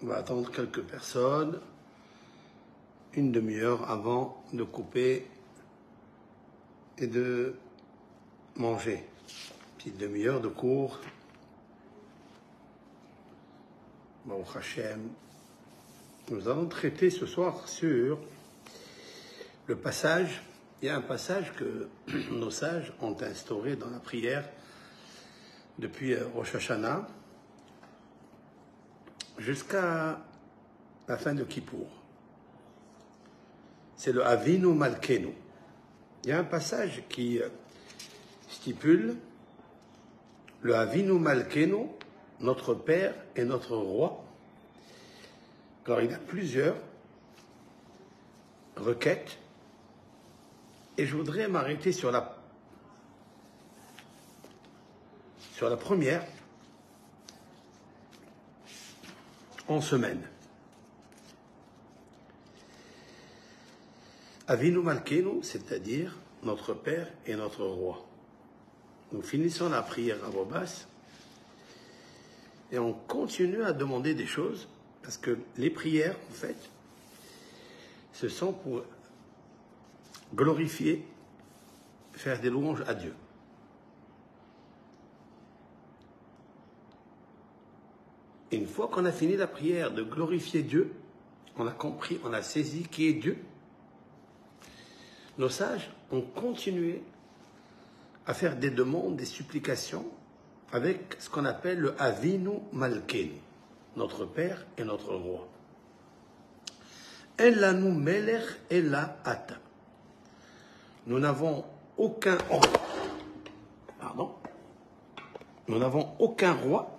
On va attendre quelques personnes, une demi-heure avant de couper et de manger. Petite demi-heure de cours. Baruch Hashem. Nous allons traiter ce soir sur le passage. Il y a un passage que nos sages ont instauré dans la prière depuis Rosh Hashanah jusqu'à la fin de Kippour. C'est le Avinu Malkenu. Il y a un passage qui stipule le Avinu Malkenu, notre Père et notre Roi. Alors il y a plusieurs requêtes et je voudrais m'arrêter sur la première en semaine. Avinu Malkenu, c'est-à-dire notre Père et notre Roi. Nous finissons la prière à voix basse et on continue à demander des choses parce que les prières, en fait, ce sont pour glorifier, faire des louanges à Dieu. Et une fois qu'on a fini la prière de glorifier Dieu, on a compris, on a saisi qui est Dieu, nos sages ont continué à faire des demandes, des supplications avec ce qu'on appelle le Avinu Malkenu, notre Père et notre Roi. En lanu melech ela ata. Nous n'avons aucun Nous n'avons aucun roi.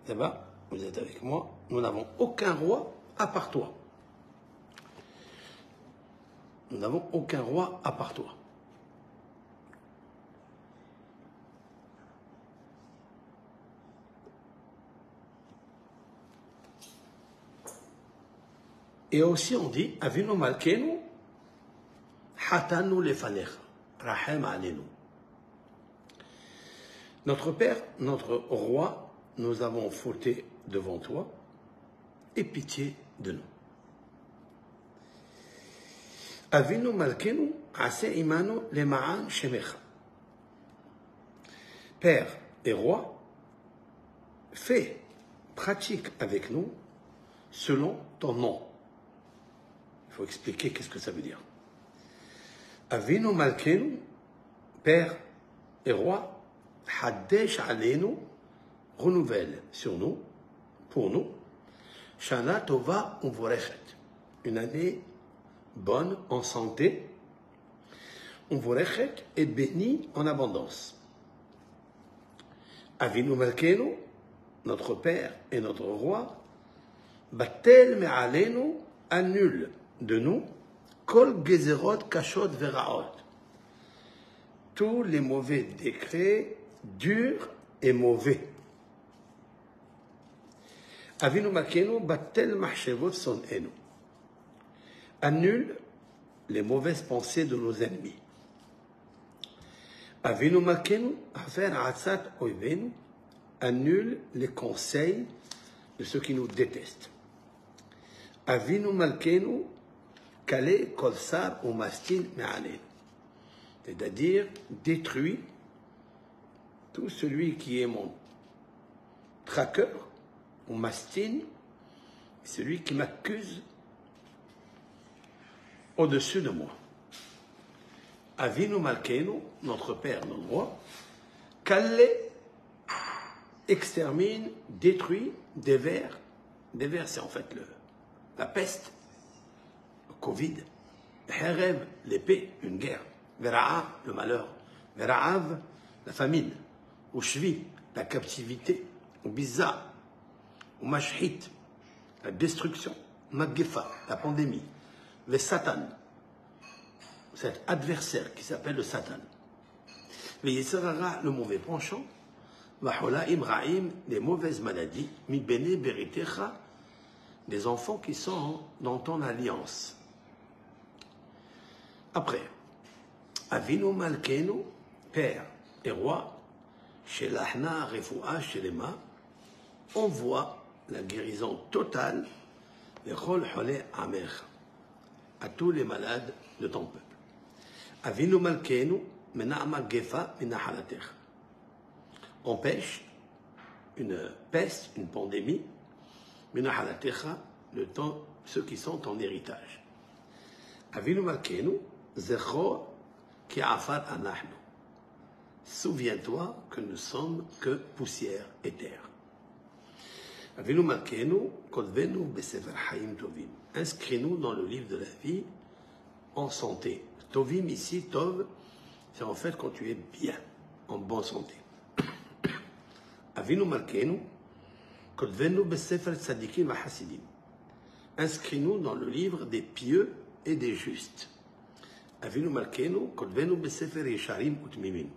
Là-bas, vous êtes avec moi. Nous n'avons aucun roi à part toi. Nous n'avons aucun roi à part toi. Et aussi on dit Avinu Malkenu Hatanu lefanecha Rahem alenu. Notre Père, notre Roi, nous avons fauté devant toi, et pitié de nous. Avinu Malkenu ase imanu lema'an shemecha. Père et Roi, fais, pratique avec nous selon ton nom. Il faut expliquer qu'est-ce que ça veut dire. Avinu Malkenu, Père et Roi, Hadesh Aleinu, renouvelle sur nous, pour nous, Shana Tova Uvorechet, une année bonne, en santé, Uvorechet et bénie en abondance. Avinu Malkenu, notre Père et notre Roi, Batel Me'alenu, annule de nous, Kol Gezerot Kashot Veraot, tous les mauvais décrets durs et mauvais. Avinu Malkenu Batel Mahshevot Sonenu, annule les mauvaises pensées de nos ennemis. Avinu Malkenu Hafer Atzat Oivenu, annule les conseils de ceux qui nous détestent. Avinu Malkenu Kale Kolsar ou Mastin Me'alenu, c'est-à-dire détruit tout celui qui est mon traqueur ou Mastin, celui qui m'accuse au-dessus de moi. Avinu Malkenu, notre Père, notre Roi, Kale extermine, détruit, dévers. Dévers, c'est en fait la peste, le Covid, Herev, l'épée, une guerre, Vera'a, le malheur, Vera'av, la famine, Ushvi, la captivité, Biza, Mashhit, la destruction, Maggefa, la pandémie, le Satan, cet adversaire qui s'appelle le Satan, le Yetzirara, le mauvais penchant, Vahola Imraim, les mauvaises maladies, Mi Bene Beritecha, des enfants qui sont dans ton alliance. Après, Avinu Malkenu, Père et Roi, Shelahna Refoua Shelema, envoie la guérison totale à tous les malades de ton peuple. Avinu malkeinu mena'ama gefa minahalatecha. Empêche une peste, une pandémie, minahalatecha, le temps, ceux qui sont en héritage. Avinu malkeinu zechor ki afar anahnu. Souviens-toi que nous sommes que poussière et terre. Avinu malkeinu kodvenu besefer hayim tovim. Inscris-nous dans le livre de la vie en santé. Tovim ici, tov, c'est en fait quand tu es bien, en bonne santé. Avinu malkeinu kodvenu besefer tzadikim v'hasidim. Inscris-nous dans le livre des pieux et des justes. Avinu malkeinu kodvenu besefer yesharim utmimim.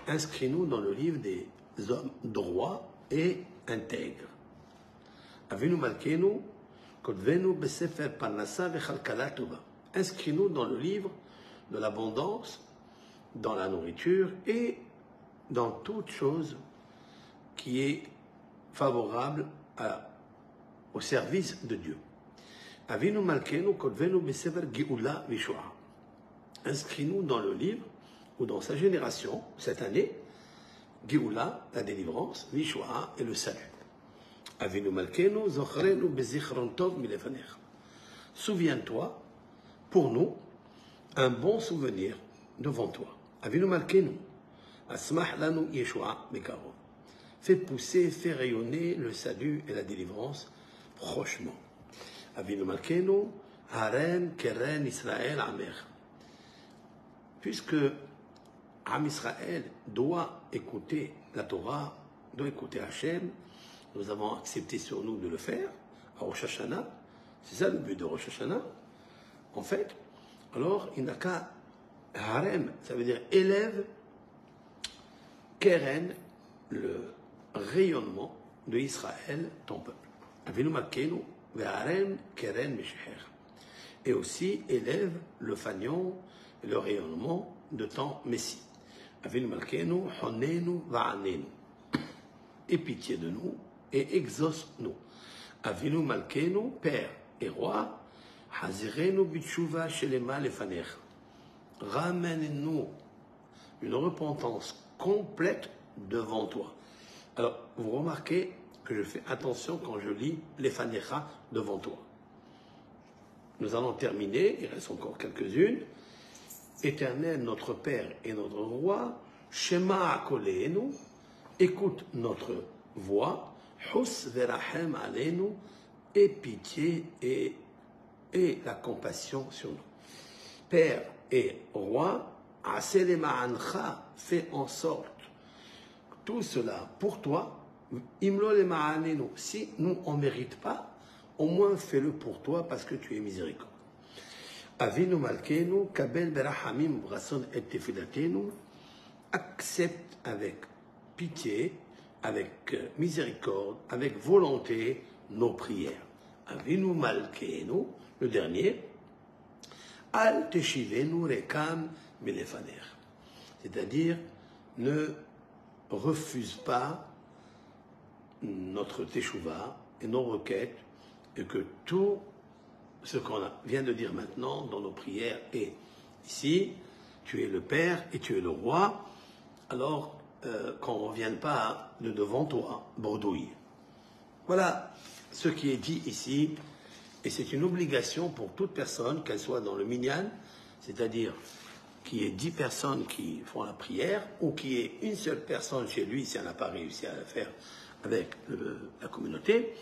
Inscris-nous dans le livre des hommes droits et intègres. Avinu malkeinu kodvenu besefer parnasa vechalkala tova. Inscris-nous dans le livre de l'abondance, dans la nourriture et dans toute chose qui est favorable au service de Dieu. Avinu malkeinu kodvenu besefer geula vishua. Inscris-nous dans le livre ou dans sa génération, cette année, Géoula, la délivrance, Vishwa et le salut. Avinu malkeinu zochrenu bezichron tov milefanecha. Souviens-toi, pour nous, un bon souvenir devant toi. Avinu malkeinu, asmach lanu Yeshua bekaro. Fais pousser, fais rayonner le salut et la délivrance prochement. Avinu malkeinu, haren keren Israël amer. Puisque Am Israël doit écouter la Torah, doit écouter Hachem. Nous avons accepté sur nous de le faire à Rosh Hashanah. C'est ça le but de Rosh Hashanah. En fait, alors il n'a qu'à harem, ça veut dire élève, keren, le rayonnement de Israël, ton peuple. Avinu malkeinu ve'harem keren meshecher. Et aussi élève le fanion, le rayonnement de ton Messie. Avinu malkeinu honenu va'anenu. Aie pitié de nous et exauce-nous. Avinu malkeinu, Père et Roi, hazirenu bitshuva shelema lefanecha. Ramène-nous une repentance complète devant toi. Alors, vous remarquez que je fais attention quand je lis lefanecha devant toi. Nous allons terminer, il reste encore quelques-unes. Éternel, notre Père et notre Roi, Shema Koleenu, écoute notre voix, Hus Verahem Aleinu, aie pitié et la compassion sur nous. Père et Roi, Aselema Ancha, fais en sorte tout cela pour toi, Imlo Lema Aleinu, si nous on ne mérite pas, au moins fais-le pour toi parce que tu es miséricordieux. Avinu malkeinu, kabel berahamim brason et tefilatenu, accepte avec pitié, avec miséricorde, avec volonté nos prières. Avinu malkeinu, le dernier, al teshivenu rekam milefaner. C'est-à-dire, ne refuse pas notre teshuva et nos requêtes et que tout ce qu'on vient de dire maintenant dans nos prières est ici, tu es le Père et tu es le Roi, alors qu'on ne revienne pas de devant toi, bredouille. Voilà ce qui est dit ici, et c'est une obligation pour toute personne, qu'elle soit dans le minyan, c'est-à-dire qu'il y ait 10 personnes qui font la prière, ou qu'il y ait une seule personne chez lui, si elle n'a pas réussi à le faire avec la communauté,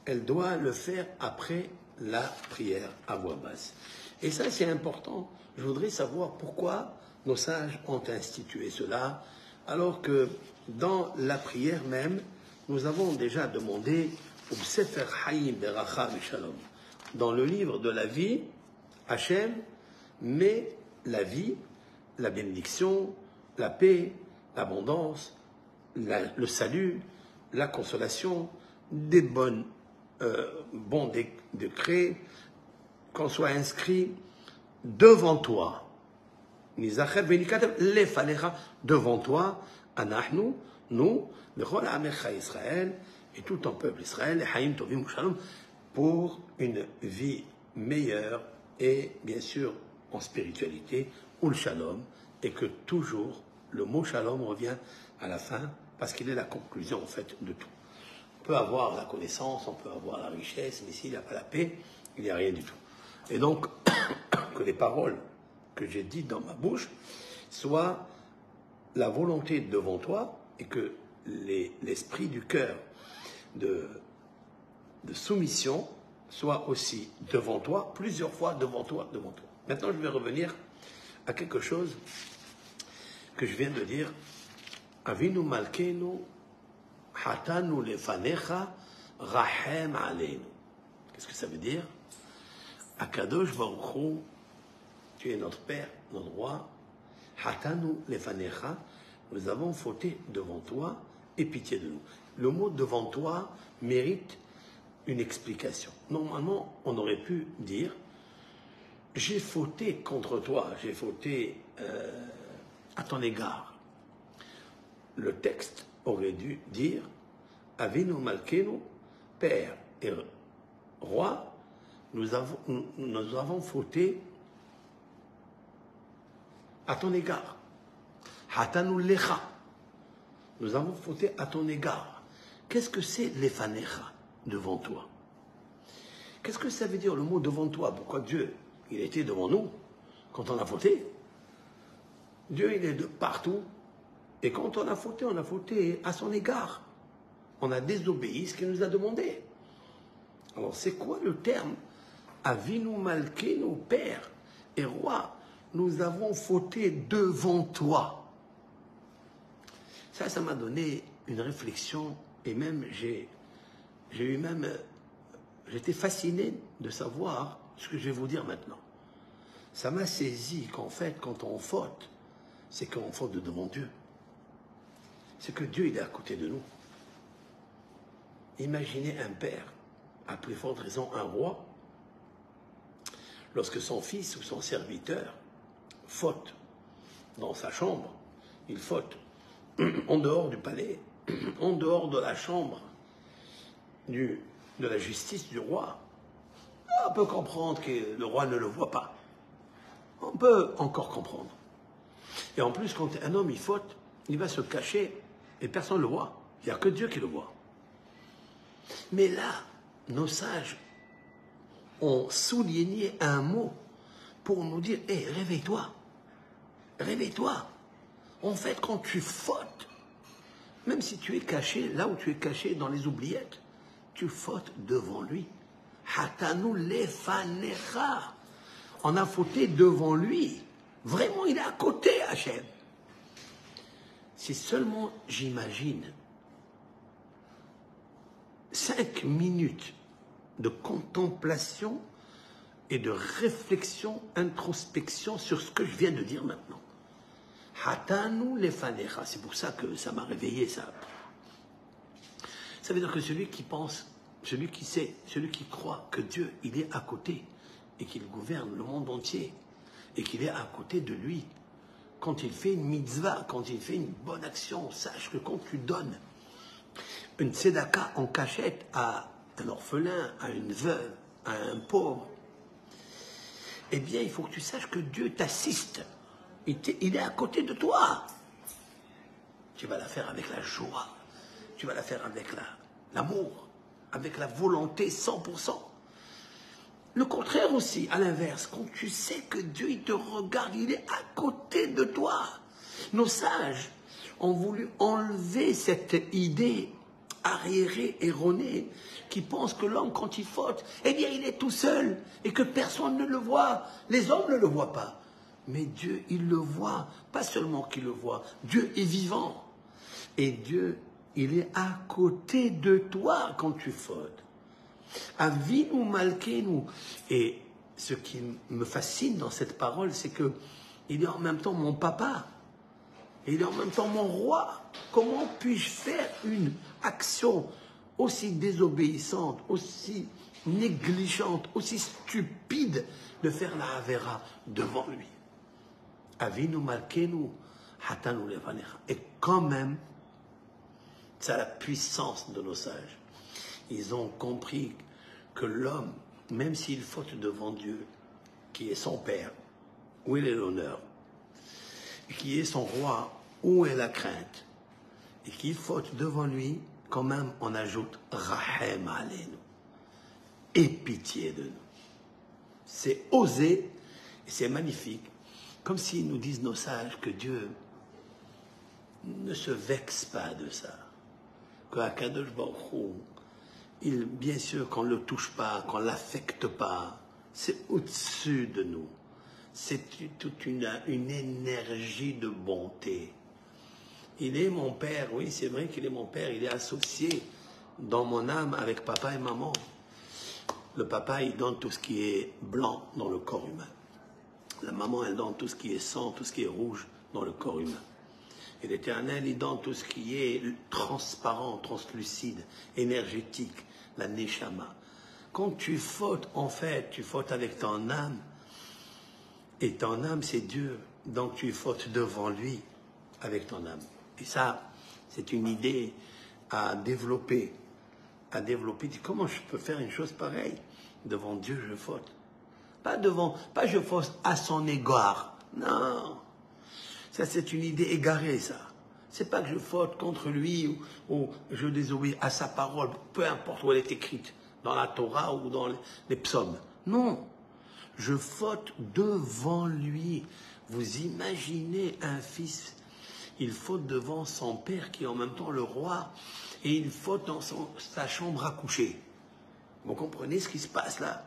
elle doit le faire après la prière à voix basse. Et ça, c'est important. Je voudrais savoir pourquoi nos sages ont institué cela, alors que dans la prière même, nous avons déjà demandé au Sefer Hayim Beracha Shalom. Dans le livre de la vie, Hachem met la vie, la bénédiction, la paix, l'abondance, le salut, la consolation, des bons décrets, qu'on soit inscrit devant toi. Devant toi, Anahnu, nous, Bechol Amecha Israël, et tout ton peuple Israël, et Haïm Tovim Shalom, pour une vie meilleure et bien sûr en spiritualité, ou le Shalom, et que toujours le mot Shalom revient à la fin parce qu'il est la conclusion en fait de tout. On peut avoir la connaissance, on peut avoir la richesse, mais s'il n'y a pas la paix, il n'y a rien du tout. Et donc, que les paroles que j'ai dites dans ma bouche soient la volonté devant toi et que l'esprit du cœur de soumission soit aussi devant toi, plusieurs fois devant toi, devant toi. Maintenant, je vais revenir à quelque chose que je viens de dire. Avinu malkeinu hatanu lefanecha rahem aleinu. Qu'est-ce que ça veut dire? Akadosh Baruch Hu, tu es notre Père, notre Roi. Hatanu lefanecha, nous avons fauté devant toi et pitié de nous. Le mot devant toi mérite une explication. Normalement, on aurait pu dire j'ai fauté contre toi, j'ai fauté à ton égard. Le texte aurait dû dire Avinu Malkenu, Père et Roi, nous avons fauté à ton égard. Hatanu Lecha, nous avons fauté à ton égard. Qu'est-ce que c'est l'Efanecha, devant toi? Qu'est-ce que ça veut dire le mot devant toi? Pourquoi Dieu, il était devant nous quand on a fauté? Dieu, il est de partout. Et quand on a fauté à son égard. On a désobéi ce qu'il nous a demandé. Alors, c'est quoi le terme? Avinu Malkenu, Père et Roi, nous avons fauté devant toi. Ça m'a donné une réflexion et même j'étais fasciné de savoir ce que je vais vous dire maintenant. Ça m'a saisi qu'en fait, quand on faute, c'est qu'on faute devant Dieu. C'est que Dieu, il est à côté de nous. Imaginez un père, à plus forte raison un roi, lorsque son fils ou son serviteur faute dans sa chambre, il faute en dehors du palais, en dehors de la chambre de la justice du roi. On peut comprendre que le roi ne le voit pas. On peut encore comprendre. Et en plus, quand un homme il faute, il va se cacher et personne ne le voit. Il n'y a que Dieu qui le voit. Mais là, nos sages ont souligné un mot pour nous dire « Hé, réveille-toi, réveille-toi ». En fait, quand tu fautes, même si tu es caché, là où tu es caché dans les oubliettes, tu fautes devant lui. Hatanu lefanecha. On a fauté devant lui. Vraiment, il est à côté, Hachem. Si seulement j'imagine 5 minutes de contemplation et de réflexion, introspection sur ce que je viens de dire maintenant. Hatanu lefanecha. C'est pour ça que ça m'a réveillé, ça. Ça veut dire que celui qui pense, celui qui sait, celui qui croit que Dieu, il est à côté et qu'il gouverne le monde entier et qu'il est à côté de lui, quand il fait une mitzvah, quand il fait une bonne action, sache que quand tu donnes une tzedaka en cachette à un orphelin, à une veuve, à un pauvre, eh bien, il faut que tu saches que Dieu t'assiste. Il est à côté de toi. Tu vas la faire avec la joie. Tu vas la faire avec l'amour, avec la volonté 100%. Le contraire aussi, à l'inverse, quand tu sais que Dieu, il te regarde, il est à côté de toi. Nos sages ont voulu enlever cette idée arriérée, erronée, qui pense que l'homme, quand il faute, eh bien, il est tout seul et que personne ne le voit. Les hommes ne le voient pas. Mais Dieu, il le voit. Pas seulement qu'il le voit. Dieu est vivant. Et Dieu, il est à côté de toi quand tu fautes. Avinu Malkenu. Et ce qui me fascine dans cette parole, c'est que il est en même temps mon papa. Il est en même temps mon roi. Comment puis-je faire une action aussi désobéissante, aussi négligente, aussi stupide de faire la Havera devant lui? Avinu Malkenu, Hatanu Lefanecha. Et quand même, c'est la puissance de nos sages. ils ont compris que l'homme, même s'il faute devant Dieu, qui est son Père, où est l'honneur, qui est son roi, où est la crainte, et qu'il faute devant lui, quand même on ajoute Rahem Aleinu, et pitié de nous. C'est osé, et c'est magnifique, comme s'ils nous disent nos sages que Dieu ne se vexe pas de ça, que Akadosh Baruch Hu, bien sûr qu'on ne le touche pas, qu'on ne l'affecte pas, c'est au-dessus de nous. C'est toute une énergie de bonté. Il est mon père, oui, c'est vrai qu'il est mon père, il est associé dans mon âme avec papa et maman. Le papa, il donne tout ce qui est blanc dans le corps humain. La maman, elle donne tout ce qui est sang, tout ce qui est rouge dans le corps humain. Et l'Éternel, il donne tout ce qui est transparent, translucide, énergétique, la neshama. Quand tu fautes, en fait, tu fautes avec ton âme. Et ton âme, c'est Dieu. Donc tu fautes devant lui avec ton âme. Et ça, c'est une idée à développer. À développer. Comment je peux faire une chose pareille? Devant Dieu, je faute. Pas je faute à son égard. Non. Ça, c'est une idée égarée, ça. C'est pas que je faute contre lui ou je désobéis à sa parole, peu importe où elle est écrite, dans la Torah ou dans les psaumes. Non. Je faute devant lui. Vous imaginez un fils, il faute devant son père qui est en même temps le roi, et il faute dans sa chambre à coucher. Vous comprenez ce qui se passe là?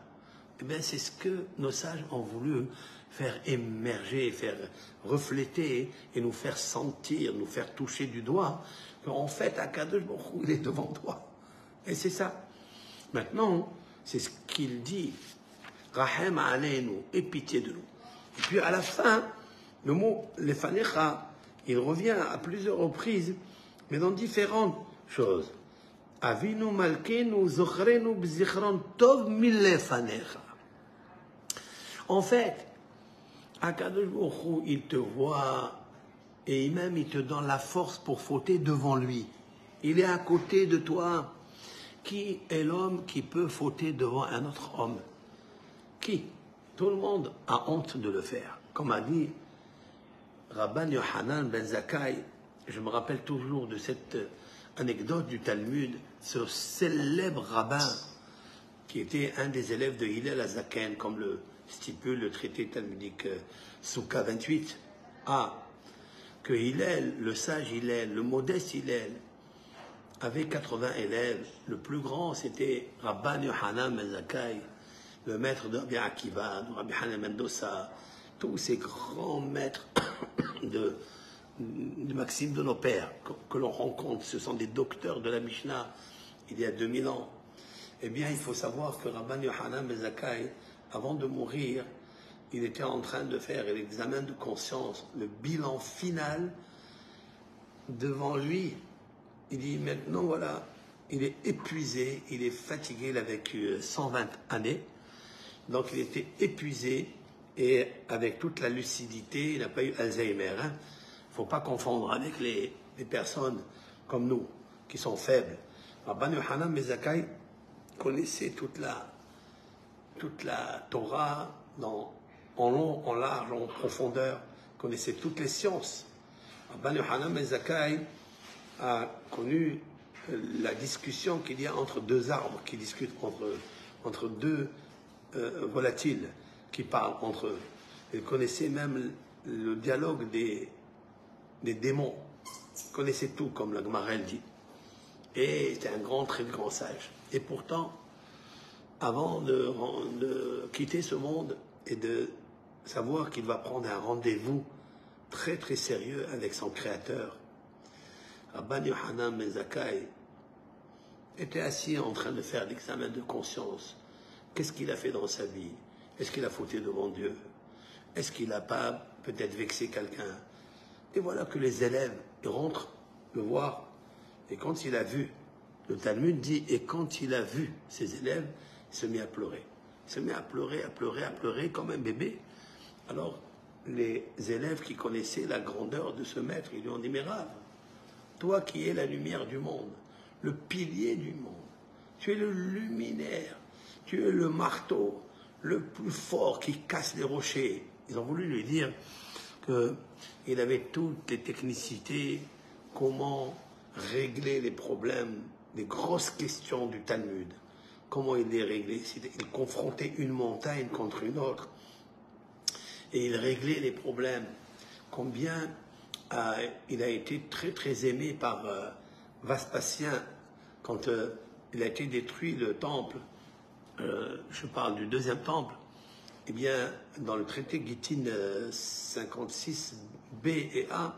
Eh bien, c'est ce que nos sages ont voulu faire émerger, faire refléter et nous faire sentir, nous faire toucher du doigt qu'en fait, Akadosh Baruch Hu, il est devant toi. Et c'est ça. Maintenant, c'est ce qu'il dit. Rahem aleinu, et pitié de nous. Et puis à la fin, le mot lefanecha, il revient à plusieurs reprises, mais dans différentes choses. Avinu malkenu zochrenu bzichron tov milefanecha. En fait, Akadosh Baruch Hu, il te voit et même il te donne la force pour fauter devant lui. Il est à côté de toi. Qui est l'homme qui peut fauter devant un autre homme? Qui? Tout le monde a honte de le faire. Comme a dit Rabban Yohanan ben Zakkai, je me rappelle toujours de cette anecdote du Talmud, ce célèbre rabbin qui était un des élèves de Hillel Azaken, comme le stipule le traité talmudique Souka 28a, que Hillel, le sage Hillel, le modeste Hillel, avait 80 élèves. Le plus grand, c'était Rabban Yohanan ben Zakkai, le maître de Rabbi Akiva, de Rabbi Hanan Mendoza, tous ces grands maîtres de Maxime de nos pères que l'on rencontre, ce sont des docteurs de la Mishnah il y a 2000 ans. Eh bien, il faut savoir que Rabban Yohanan ben Zakkai, avant de mourir, il était en train de faire l'examen de conscience, le bilan final devant lui. Il dit maintenant, voilà, il est épuisé, il est fatigué, il a vécu 120 années. Donc il était épuisé et avec toute la lucidité, il n'a pas eu Alzheimer. Il ne faut pas confondre avec les personnes comme nous, qui sont faibles. Rabban Yohanan ben Zakkai connaissait toute la Torah en long, en large, en profondeur, connaissait toutes les sciences. Rabban Yohanan ben Zakkai a connu la discussion qu'il y a entre deux arbres, qui discutent entre deux volatiles qui parlent entre eux. Il connaissait même le dialogue des démons. Il connaissait tout, comme la Gemara dit. Et c'était un grand, très grand sage. Et pourtant, avant de quitter ce monde et de savoir qu'il va prendre un rendez-vous très, très sérieux avec son Créateur, Rabban Yohanan ben Zakkai était assis en train de faire l'examen de conscience. Qu'est-ce qu'il a fait dans sa vie? Est-ce qu'il a fauté devant Dieu? Est-ce qu'il n'a pas peut-être vexé quelqu'un? Et voilà que les élèves rentrent le voir. Et quand il a vu, le Talmud dit, et quand il a vu ses élèves, il se mit à pleurer. Il se mit à pleurer, à pleurer, à pleurer comme un bébé. Alors, les élèves qui connaissaient la grandeur de ce maître, ils lui ont dit, mais Rav, toi qui es la lumière du monde, le pilier du monde, tu es le luminaire, tu es le marteau le plus fort qui casse les rochers. Ils ont voulu lui dire qu'il avait toutes les technicités, comment régler les problèmes, les grosses questions du Talmud. Comment il les réglait? Il confrontait une montagne contre une autre. Et il réglait les problèmes. Combien il a été très très aimé par Vespasien quand il a été détruit le temple. Je parle du deuxième temple. Eh bien, dans le traité Gittin 56b et a,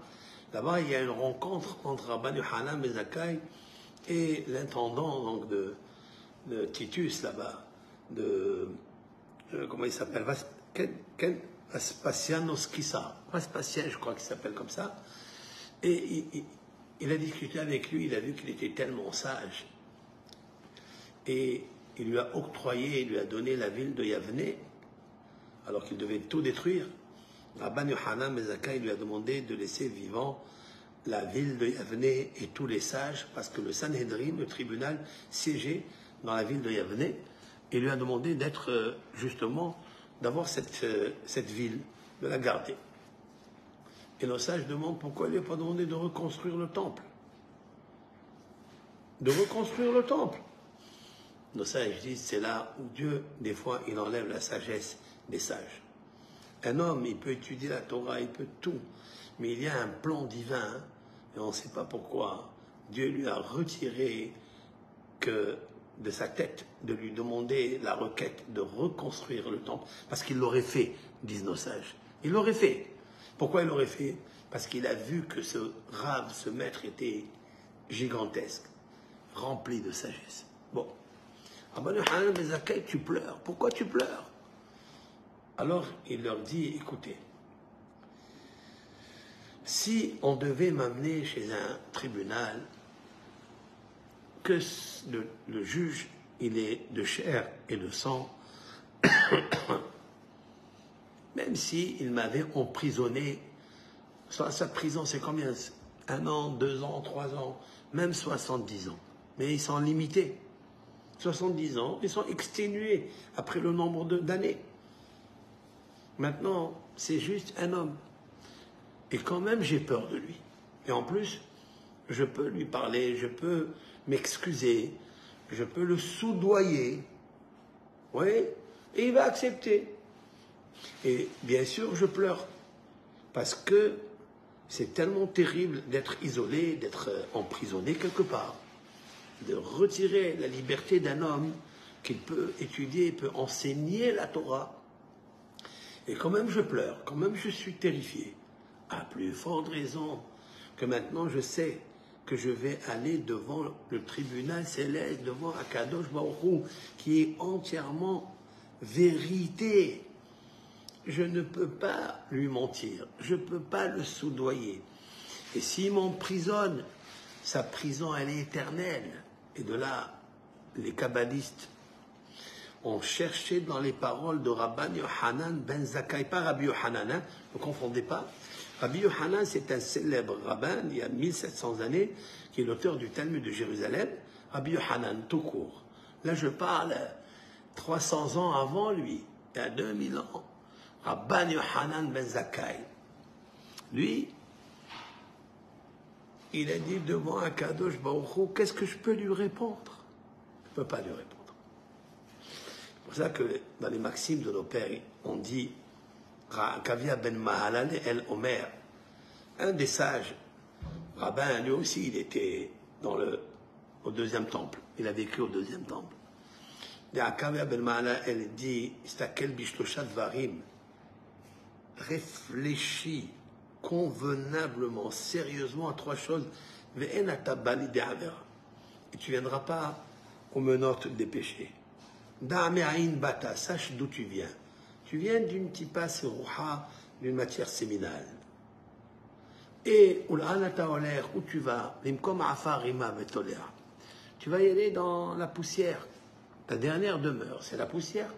là-bas, il y a une rencontre entre Rabban Yochanan ben Zakkai et l'intendant donc de Titus là-bas, comment il s'appelle, Vespasianos Kissa, Vespasien, je crois qu'il s'appelle comme ça. Et il a discuté avec lui, il a vu qu'il était tellement sage. Et il lui a octroyé, il lui a donné la ville de Yavne, alors qu'il devait tout détruire. Rabban Yochanan ben Zakkai lui a demandé de laisser vivant la ville de Yavne et tous les sages, parce que le Sanhedrin, le tribunal, siégeait dans la ville de Yavne, et lui a demandé d'être justement, d'avoir cette ville, de la garder. Et nos sages demandent pourquoi il lui a pas demandé de reconstruire le temple. De reconstruire le temple. Nos sages disent, c'est là où Dieu, des fois, il enlève la sagesse des sages. Un homme, il peut étudier la Torah, il peut tout, mais il y a un plan divin, et on ne sait pas pourquoi. Dieu lui a retiré de sa tête de lui demander la requête de reconstruire le temple, parce qu'il l'aurait fait, disent nos sages. Il l'aurait fait. Pourquoi il l'aurait fait? Parce qu'il a vu que ce rave, ce maître était gigantesque, rempli de sagesse. Bon. Rabban Yochanan ben Zakkai, tu pleures. Pourquoi tu pleures? Alors il leur dit, écoutez, si on devait m'amener chez un tribunal, que le juge, il est de chair et de sang, même s'il m'avait emprisonné, sa prison c'est combien? 1 an, 2 ans, 3 ans, même 70 ans. Mais ils sont limités. 70 ans, ils sont exténués après le nombre d'années. Maintenant, c'est juste un homme. Et quand même, j'ai peur de lui. Et en plus, je peux lui parler, je peux m'excuser, je peux le soudoyer. Oui, et il va accepter. Et bien sûr, je pleure. Parce que c'est tellement terrible d'être isolé, d'être emprisonné quelque part. De retirer la liberté d'un homme qu'il peut étudier, peut enseigner la Torah. Et quand même je pleure, quand même je suis terrifié. À plus forte raison que maintenant je sais que je vais aller devant le tribunal céleste, devant Akadosh Baruch Hu, qui est entièrement vérité. Je ne peux pas lui mentir, je ne peux pas le soudoyer. Et s'il m'emprisonne, sa prison elle est éternelle. Et de là, les kabbalistes ont cherché dans les paroles de Rabban Yochanan ben Zakkai, pas Rabbi Yochanan, hein, ne confondez pas. Rabbi Yochanan, c'est un célèbre rabbin, il y a 1700 années, qui est l'auteur du Talmud de Jérusalem. Rabbi Yochanan, tout court. Là, je parle 300 ans avant lui, il y a 2000 ans. Rabban Yochanan ben Zakkai. Lui, il a dit devant Akadosh Baruch Hu, qu'est-ce que je peux lui répondre? Je ne peux pas lui répondre. C'est pour ça que dans les maximes de nos pères, on dit Kavia ben Mahalal el Omer, un des sages, rabbin, lui aussi, il était au deuxième temple. Il a vécu au deuxième temple. Kavia ben Mahalal, elle dit Stakel bishloshat varim, réfléchis convenablement, sérieusement à 3 choses. Et tu ne viendras pas aux menottes des péchés. Bata, sache d'où tu viens. Tu viens d'une tipa serouha, d'une matière séminale. Et où tu vas, tu vas y aller dans la poussière. Ta dernière demeure, c'est la poussière.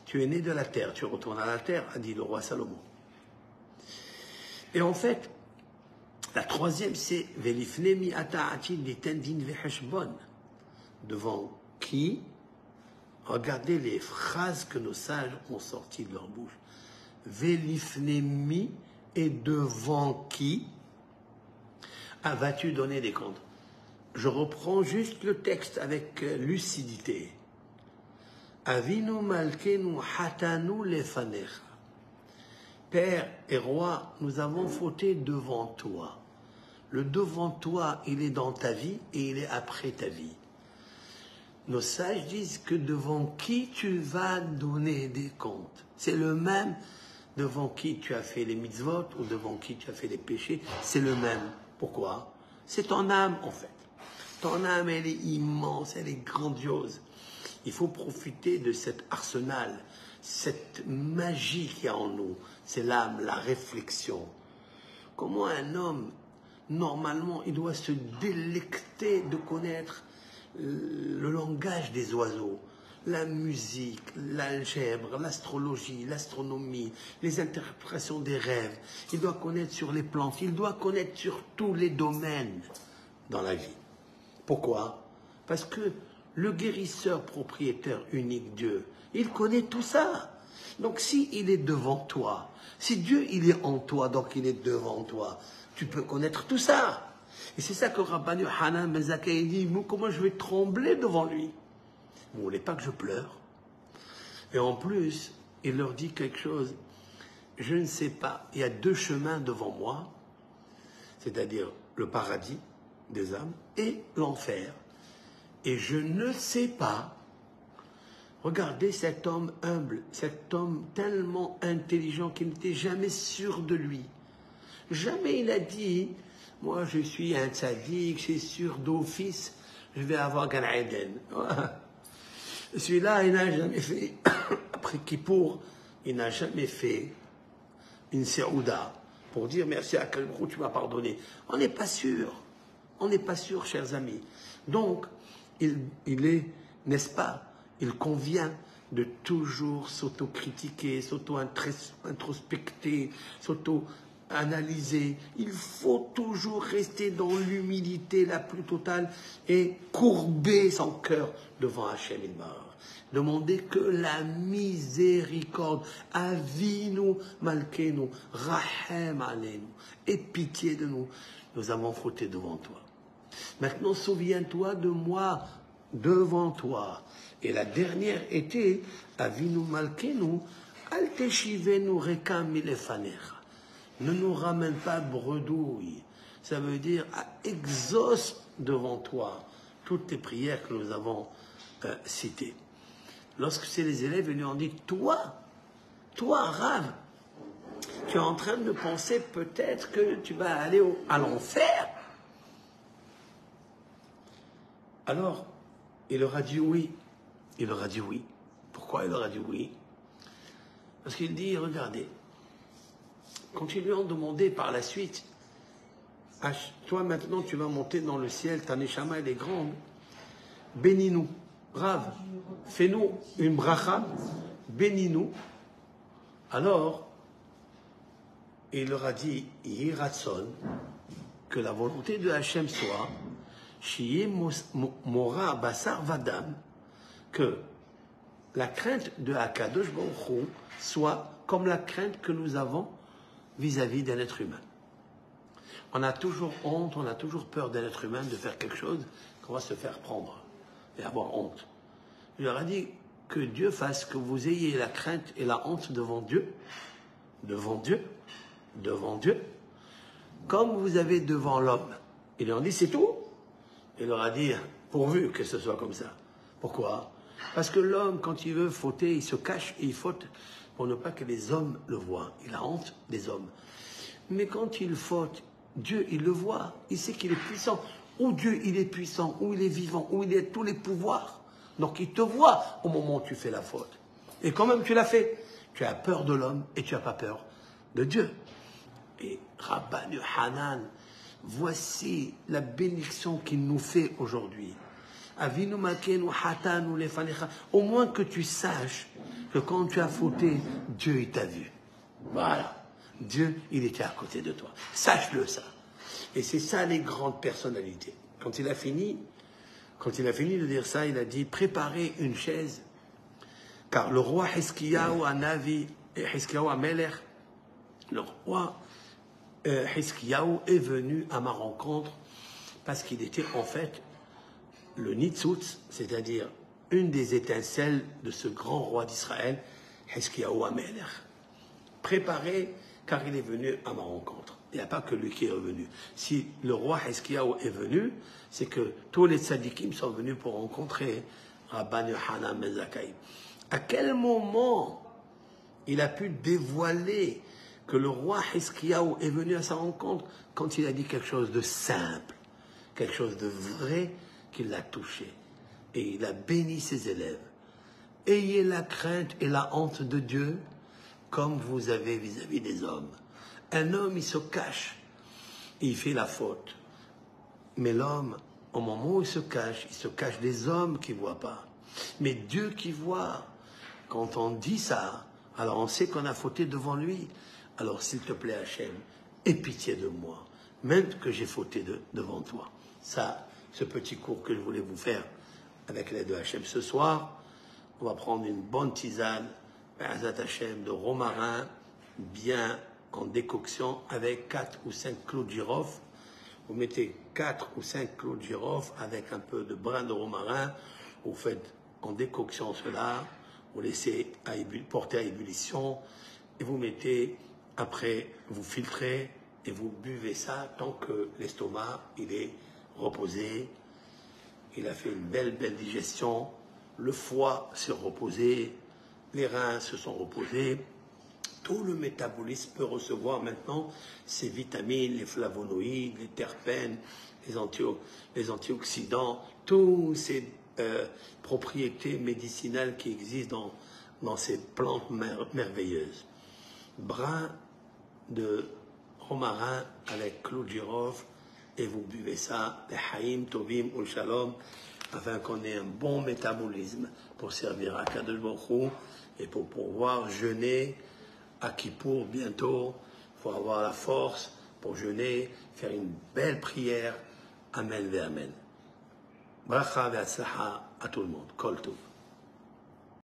Tu es né de la terre, tu retournes à la terre, a dit le roi Salomon. Et en fait, la troisième, c'est devant qui, regardez les phrases que nos sages ont sorties de leur bouche. Vélifnemi, et devant qui vas-tu donner des comptes? Je reprends juste le texte avec lucidité. Avinu malkenu hatanu lefanecha. Père et roi, nous avons fauté devant toi. Le devant toi, il est dans ta vie et il est après ta vie. Nos sages disent que devant qui tu vas donner des comptes. C'est le même devant qui tu as fait les mitzvot ou devant qui tu as fait les péchés. C'est le même. Pourquoi? C'est ton âme en fait. Ton âme, elle est immense, elle est grandiose. Il faut profiter de cet arsenal, cette magie qu'il y a en nous. C'est l'âme, la réflexion. Comment un homme, normalement, il doit se délecter de connaître le langage des oiseaux, la musique, l'algèbre, l'astrologie, l'astronomie, les interprétations des rêves. Il doit connaître sur les plantes, il doit connaître sur tous les domaines dans la vie. Pourquoi? Parce que le guérisseur propriétaire unique Dieu, il connaît tout ça. Donc si il est devant toi, si Dieu il est en toi, donc il est devant toi, tu peux connaître tout ça. Et c'est ça que Rabban Yochanan ben Zakkai dit, comment je vais trembler devant lui? Vous ne voulez pas que je pleure? Et en plus, il leur dit quelque chose, je ne sais pas, il y a deux chemins devant moi, c'est-à-dire le paradis des âmes et l'enfer. Et je ne sais pas, regardez cet homme humble, cet homme tellement intelligent qu'il n'était jamais sûr de lui. Jamais il a dit, moi je suis un tzaddik, je suis sûr d'office, je vais avoir Gan Eden. Celui-là, il n'a jamais fait, après Kippour, il n'a jamais fait une séouda pour dire merci à quel gros tu m'as pardonné. On n'est pas sûr. On n'est pas sûr, chers amis. Donc, il est, n'est-ce pas, il convient de toujours s'auto-critiquer, s'auto-introspecter, s'auto-analyser. Il faut toujours rester dans l'humilité la plus totale et courber son cœur devant Hachem Ilbar. Demander que la miséricorde, Avinu Malkenu, Rahem Aleinu, aie pitié de nous. Nous avons fauté devant toi. Maintenant, souviens-toi de moi devant toi. Et la dernière était Avinu Malkenu, Al Teshivenu Rekam Milefanecha. Ne nous ramène pas bredouille. Ça veut dire exauce devant toi toutes les prières que nous avons citées. Lorsque c'est les élèves, ils lui ont dit, toi, Rav, tu es en train de penser peut-être que tu vas aller à l'enfer. Alors, il leur a dit oui. Il leur a dit oui. Pourquoi il leur a dit oui? Parce qu'il dit, regardez, quand ils lui ont demandé par la suite, toi maintenant tu vas monter dans le ciel, ta neshama elle est grande, bénis-nous, Rav, fais-nous une bracha, bénis-nous. Alors, il leur a dit, Yiratson, que la volonté de Hachem soit, Shiye Mora Basar Vadam, que la crainte de Akadosh Baruch Hu soit comme la crainte que nous avons vis-à-vis d'un être humain. On a toujours honte, on a toujours peur d'un être humain de faire quelque chose qu'on va se faire prendre et avoir honte. Il leur a dit que Dieu fasse que vous ayez la crainte et la honte devant Dieu, comme vous avez devant l'homme. Ils leur ont dit c'est tout. Il leur a dit pourvu que ce soit comme ça. Pourquoi? Parce que l'homme, quand il veut fauter, il se cache et il faute pour ne pas que les hommes le voient. Il a honte des hommes. Mais quand il faute, Dieu, il le voit. Il sait qu'il est puissant. Où Dieu, il est puissant, où il est vivant, où il a tous les pouvoirs. Donc il te voit au moment où tu fais la faute. Et quand même tu l'as fait. Tu as peur de l'homme et tu n'as pas peur de Dieu. Et Rabban Yochanan, voici la bénédiction qu'il nous fait aujourd'hui. Avinu Malkenu Hatanu Lefanecha. Au moins que tu saches que quand tu as fauté, Dieu il t'a vu. Voilà. Dieu, il était à côté de toi. Sache-le ça. Et c'est ça les grandes personnalités. Quand il a fini, Quand il a fini de dire ça, il a dit préparez une chaise, car le roi Hiskiyahu Anavi et Hiskiyahu Amelech, le roi Hiskiyahu est venu à ma rencontre parce qu'il était en fait le Nitzutz, c'est-à-dire une des étincelles de ce grand roi d'Israël, Hiskiyahu Amelech. Préparez, car il est venu à ma rencontre. Il n'y a pas que lui qui est revenu. Si le roi Hiskiyahu est venu, c'est que tous les tzadikim sont venus pour rencontrer Rabban Yochanan ben Zakkai. À quel moment il a pu dévoiler que le roi Hiskiyahu est venu à sa rencontre? Quand il a dit quelque chose de simple, quelque chose de vrai qui l'a touché. Et il a béni ses élèves. Ayez la crainte et la honte de Dieu comme vous avez vis-à-vis des hommes. Un homme, il se cache, il fait la faute. Mais l'homme, au moment où il se cache des hommes qui ne voient pas. Mais Dieu qui voit, quand on dit ça, alors on sait qu'on a fauté devant lui. Alors s'il te plaît Hachem, aie pitié de moi, même que j'ai fauté devant toi. Ça, ce petit cours que je voulais vous faire avec l'aide de Hachem ce soir, on va prendre une bonne tisane, Be'ezrat Hachem, de romarin, bien en décoction, avec 4 ou 5 clous de girofle. Vous mettez 4 ou 5 clous de girofle avec un peu de brin de romarin, vous faites en décoction cela, vous laissez porter à ébullition, et vous mettez, après, vous filtrez, et vous buvez ça tant que l'estomac, il est reposé, il a fait une belle digestion, le foie s'est reposé, les reins se sont reposés, tout le métabolisme peut recevoir maintenant ces vitamines, les flavonoïdes, les terpènes, les antioxydants, toutes ces propriétés médicinales qui existent dans ces plantes merveilleuses. Brin de romarin avec clou de girofle, et vous buvez ça, les haïm, tovim, ul shalom, afin qu'on ait un bon métabolisme pour servir à Kadosh Baruch Hu et pour pouvoir jeûner à Kippour bientôt. Il faut avoir la force pour jeûner, faire une belle prière. Amen ve Amen. Bracha ve Hatzlacha à tout le monde. Kol Tov.